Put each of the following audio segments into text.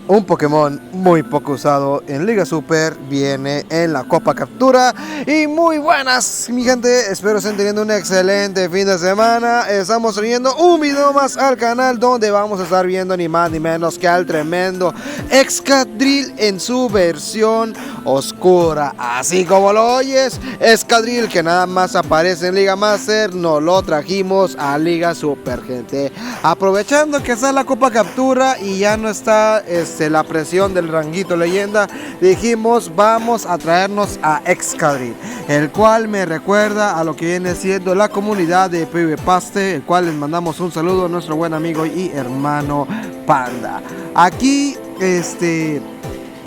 Un Pokémon muy poco usado en Liga Super viene en la Copa Captura. Y muy buenas, mi gente. Espero estén teniendo un excelente fin de semana. Estamos trayendo un video más al canal donde vamos a estar viendo ni más ni menos que al tremendo Excadrill en su versión oscura. Así como lo oyes, Excadrill que nada más aparece en Liga Master, nos lo trajimos a Liga Super, gente. Aprovechando que está la Copa Captura y ya no está la presión del ranguito leyenda, dijimos vamos a traernos a Excadrill, el cual me recuerda a lo que viene siendo la comunidad de PvPaste, el cual les mandamos un saludo a nuestro buen amigo y hermano Panda. Aquí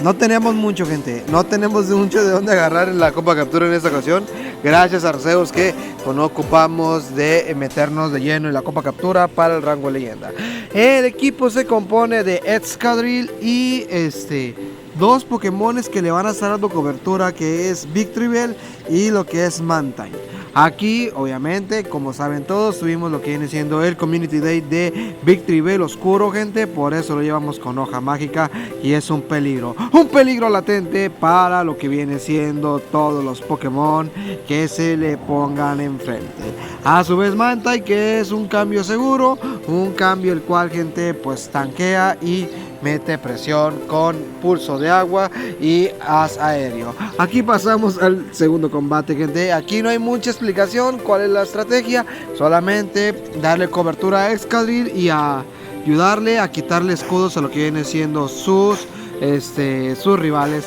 no tenemos mucho, gente, no tenemos mucho de dónde agarrar en la Copa Captura en esta ocasión. Gracias a Arceus que no ocupamos de meternos de lleno en la Copa Captura para el rango leyenda. El equipo se compone de Excadrill y dos Pokémones que le van a estar dando cobertura, que es Victreebel y lo que es Mantine. Aquí, obviamente, como saben todos, tuvimos lo que viene siendo el Community Day de Victreebel oscuro, gente. Por eso lo llevamos con hoja mágica y es un peligro latente para lo que viene siendo todos los Pokémon que se le pongan enfrente. A su vez Mantine, que es un cambio seguro, un cambio el cual, gente, pues tanquea y mete presión con pulso de agua y as aéreo. Aquí pasamos al segundo combate, gente. Aquí no hay mucha explicación cuál es la estrategia, solamente darle cobertura a Excadrill y a ayudarle a quitarle escudos a lo que viene siendo sus rivales.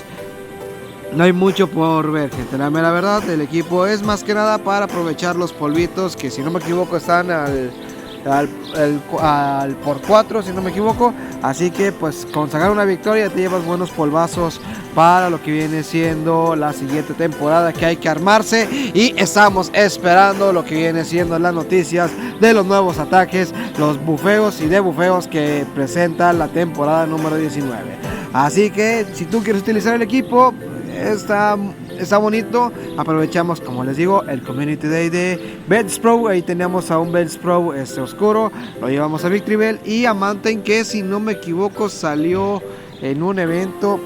No hay mucho por ver, gente. La mera verdad, el equipo es más que nada para aprovechar los polvitos que, si no me equivoco, están al por 4, si no me equivoco. Así que pues con sacar una victoria te llevas buenos polvazos para lo que viene siendo la siguiente temporada, que hay que armarse, y estamos esperando lo que viene siendo las noticias de los nuevos ataques, los bufeos y debufeos que presenta la temporada número 19. Así que si tú quieres utilizar el equipo, está bonito. Aprovechamos, como les digo, el Community Day de Bellsprout. Ahí teníamos a un Bellsprout oscuro, lo llevamos a Victreebel y a Mantine, que si no me equivoco salió en un evento.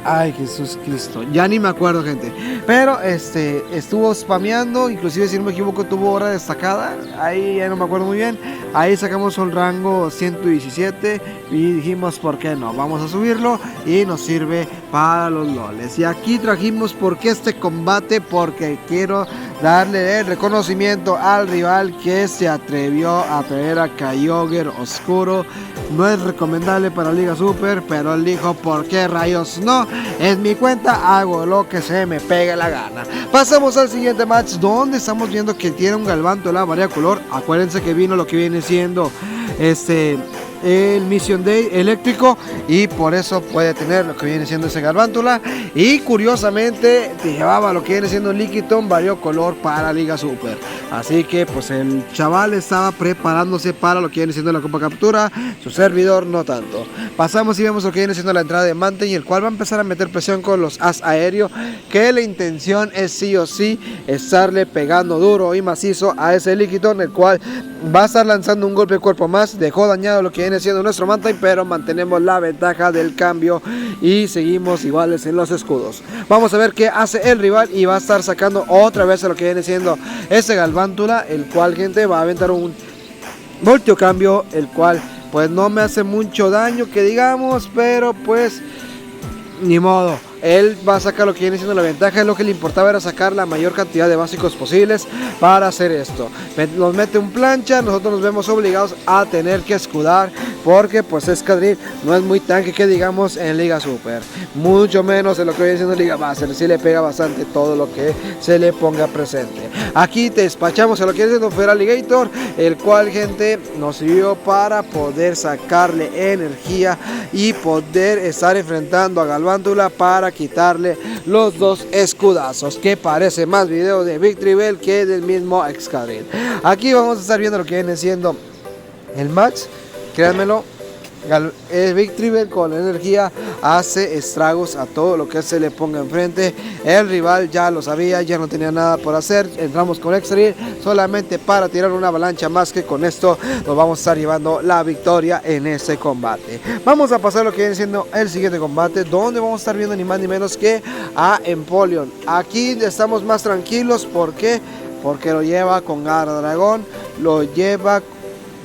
Ay, Jesús Cristo, ya ni me acuerdo, gente. Pero estuvo spameando, inclusive si no me equivoco tuvo hora destacada. Ahí ya no me acuerdo muy bien. Ahí sacamos un rango 117 y dijimos, ¿por qué no? Vamos a subirlo y nos sirve para los loles. Y aquí trajimos, ¿por qué este combate? Porque quiero darle el reconocimiento al rival que se atrevió a traer a Kyogre oscuro. No es recomendable para Liga Super, pero él dijo, ¿por qué rayos no? Es mi cuenta, hago lo que se me pegue la gana. Pasamos al siguiente match, donde estamos viendo que tiene un Galvantula variacolor. Acuérdense que vino lo que viene siendo el Mission Day eléctrico, y por eso puede tener lo que viene siendo ese Galvantula. Y curiosamente te llevaba lo que viene siendo Lickitung variocolor para Liga Super. Así que pues el chaval estaba preparándose para lo que viene siendo la Copa Captura. Su servidor no tanto. Pasamos y vemos lo que viene siendo la entrada de Mantine, el cual va a empezar a meter presión con los as aéreo, que la intención es sí o sí estarle pegando duro y macizo a ese Lickitung, el cual va a estar lanzando un golpe de cuerpo más. Dejó dañado lo que viene siendo nuestro Mantine, pero mantenemos la ventaja del cambio y seguimos iguales en los escudos. Vamos a ver qué hace el rival, y va a estar sacando otra vez a lo que viene siendo ese Galvantula, el cual, gente, va a aventar un voltio cambio, el cual pues no me hace mucho daño que digamos, pero pues ni modo. Él va a sacar lo que viene siendo la ventaja. Lo que le importaba era sacar la mayor cantidad de básicos posibles para hacer esto. Nos mete un plancha, nosotros nos vemos obligados a tener que escudar, porque pues Excadrill no es muy tanque que digamos en Liga Super, mucho menos en lo que viene siendo Liga Master. Sí le pega bastante todo lo que se le ponga presente. Aquí te despachamos a lo que viene siendo Feraligatr, el cual, gente, nos sirvió para poder sacarle energía y poder estar enfrentando a Galvantula para quitarle los dos escudazos, que parece más video de Victreebel que del mismo Excadrill. Aquí vamos a estar viendo lo que viene siendo el match. Créanmelo, Victreebel con energía hace estragos a todo lo que se le ponga enfrente. El rival ya lo sabía, ya no tenía nada por hacer. Entramos con Excadrill solamente para tirar una avalancha más, que con esto nos vamos a estar llevando la victoria en ese combate. Vamos a pasar a lo que viene siendo el siguiente combate, donde vamos a estar viendo ni más ni menos que a Empoleon. Aquí estamos más tranquilos, ¿por qué? Porque lo lleva con Garra Dragón,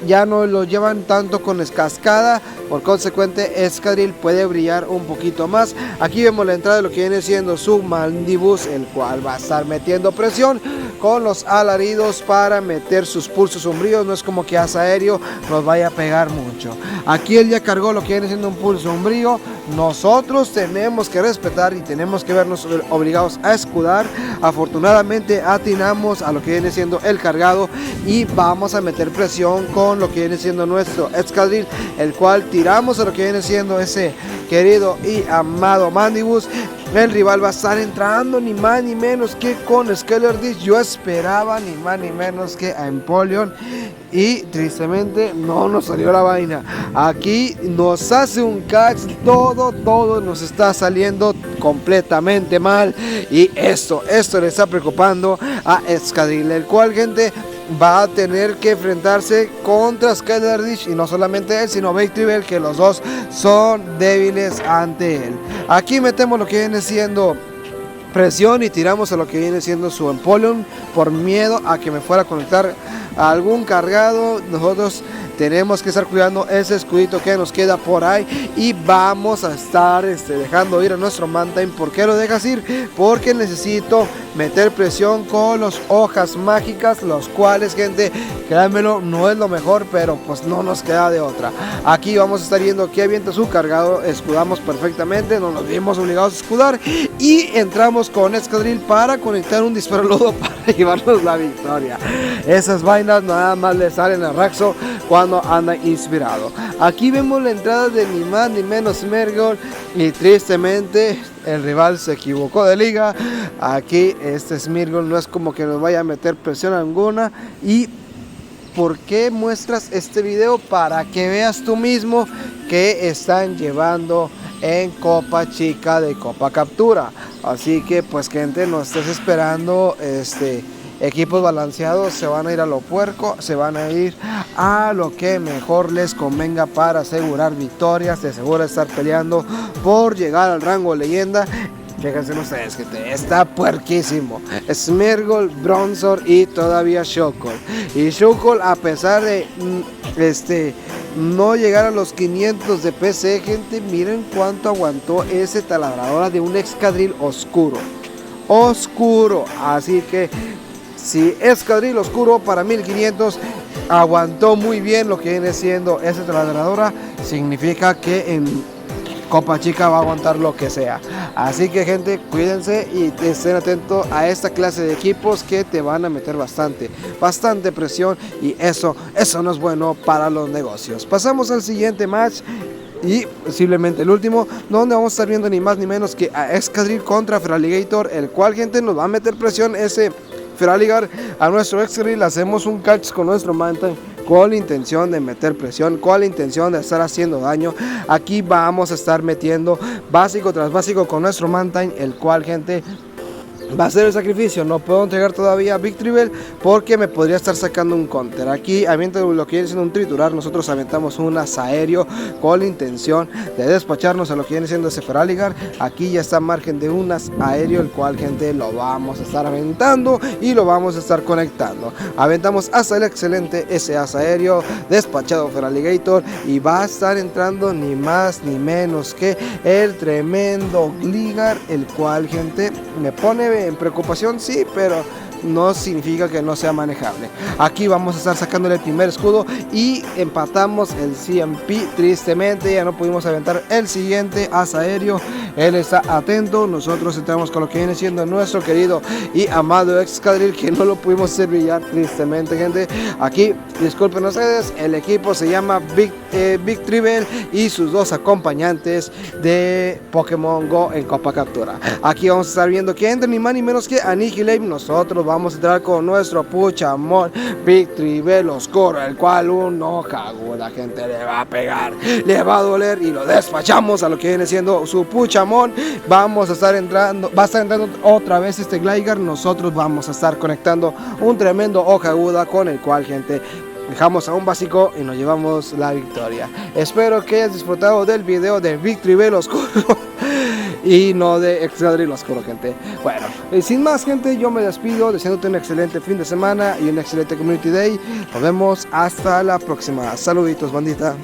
ya no lo llevan tanto con cascada, por consecuente Excadrill puede brillar un poquito más. Aquí vemos la entrada de lo que viene siendo su Mandibuzz, el cual va a estar metiendo presión con los alaridos para meter sus pulsos sombríos. No es como que Asa Aéreo nos vaya a pegar mucho. Aquí él ya cargó lo que viene siendo un pulso sombrío. Nosotros tenemos que respetar y tenemos que vernos obligados a escudar. Afortunadamente atinamos a lo que viene siendo el cargado y vamos a meter presión con lo que viene siendo nuestro Excadrill, el cual tiramos a lo que viene siendo ese querido y amado Mandibuzz. El rival va a estar entrando ni más ni menos que con Scalar Dish. Yo esperaba ni más ni menos que a Empoleon y tristemente no nos salió la vaina. Aquí nos hace un catch, todo nos está saliendo completamente mal, y esto le está preocupando a Excadrill, el cual, gente, va a tener que enfrentarse contra Scalar Dish, y no solamente él, sino Victreebel, que los dos son débiles ante él. Aquí metemos lo que viene siendo presión y tiramos a lo que viene siendo su Empoleon por miedo a que me fuera a conectar a algún cargado. Nosotros tenemos que estar cuidando ese escudito que nos queda por ahí, y vamos a estar dejando ir a nuestro Mantine. ¿Por qué lo dejas ir? Porque necesito meter presión con los hojas mágicas, los cuales, gente, créanmelo, no es lo mejor, pero pues no nos queda de otra. Aquí vamos a estar viendo que avienta su cargado, escudamos perfectamente, no nos vimos obligados a escudar y entramos con Excadrill para conectar un disparo lodo para llevarnos la victoria. Esas vainas nada más le salen a Raxo cuando anda inspirado. Aquí vemos la entrada de ni más ni menos Smeargle, y tristemente el rival se equivocó de liga. Aquí Smeargle no es como que nos vaya a meter presión alguna. ¿Y por qué muestras este video? Para que veas tú mismo que están llevando en Copa Chica de Copa Captura. Así que pues, gente, no estés esperando equipos balanceados. Se van a ir a lo puerco, se van a ir a lo que mejor les convenga para asegurar victorias, de seguro estar peleando por llegar al rango leyenda. Fíjense ustedes que está puerquísimo. Smeargle, Bronzor y todavía Shuckle. Y Shuckle, a pesar de no llegar a los 500 de PC, gente, miren cuánto aguantó ese taladradora de un Excadrill oscuro. Así que si Excadrill oscuro para 1500 aguantó muy bien lo que viene siendo esa taladradora, significa que en Copa Chica va a aguantar lo que sea. Así que, gente, cuídense y estén atentos a esta clase de equipos que te van a meter bastante presión, y eso no es bueno para los negocios. Pasamos al siguiente match, y posiblemente el último, donde vamos a estar viendo ni más ni menos que a Excadrill contra Feraligatr, el cual, gente, nos va a meter presión ese Feraligatr a nuestro Excadrill. Hacemos un catch con nuestro Mantine con la intención de meter presión, con la intención de estar haciendo daño. Aquí vamos a estar metiendo básico tras básico con nuestro Mantine, el cual, gente, va a ser el sacrificio. No puedo entregar todavía a Victreebel porque me podría estar sacando un counter. Aquí avienta lo que viene siendo un triturar. Nosotros aventamos un Asa Aéreo con la intención de despacharnos a lo que viene siendo ese Feraligatr. Aquí ya está a margen de un Asa Aéreo, el cual, gente, lo vamos a estar aventando y lo vamos a estar conectando. Aventamos hasta el excelente ese Asa Aéreo, despachado Feraligatr, y va a estar entrando ni más ni menos que el tremendo Gligar, el cual, gente, me pone en preocupación, sí, pero no significa que no sea manejable. Aquí vamos a estar sacándole el primer escudo y empatamos el CMP. Tristemente ya no pudimos aventar el siguiente Asa Aéreo. Él está atento. Nosotros entramos con lo que viene siendo nuestro querido y amado Excadrill, que no lo pudimos hacer brillar, tristemente, gente. Aquí, disculpen ustedes, el equipo se llama Victreebel y sus dos acompañantes de Pokémon Go en Copa Captura. Aquí vamos a estar viendo que entra ni más ni menos que Annihilate. Nosotros vamos a entrar con nuestro Puchamón Victory Veloscoro, el cual un hoja aguda, gente, le va a pegar, le va a doler y lo despachamos a lo que viene siendo su Puchamón. Vamos a estar entrando, va a estar entrando otra vez este Gligar. Nosotros vamos a estar conectando un tremendo hoja aguda con el cual, gente, dejamos a un básico y nos llevamos la victoria. Espero que hayas disfrutado del video de Victory Veloscuro y no de Excadrill Oscuro, gente. Bueno, sin más, gente, yo me despido deseándote un excelente fin de semana y un excelente Community Day. Nos vemos hasta la próxima. Saluditos, bandita.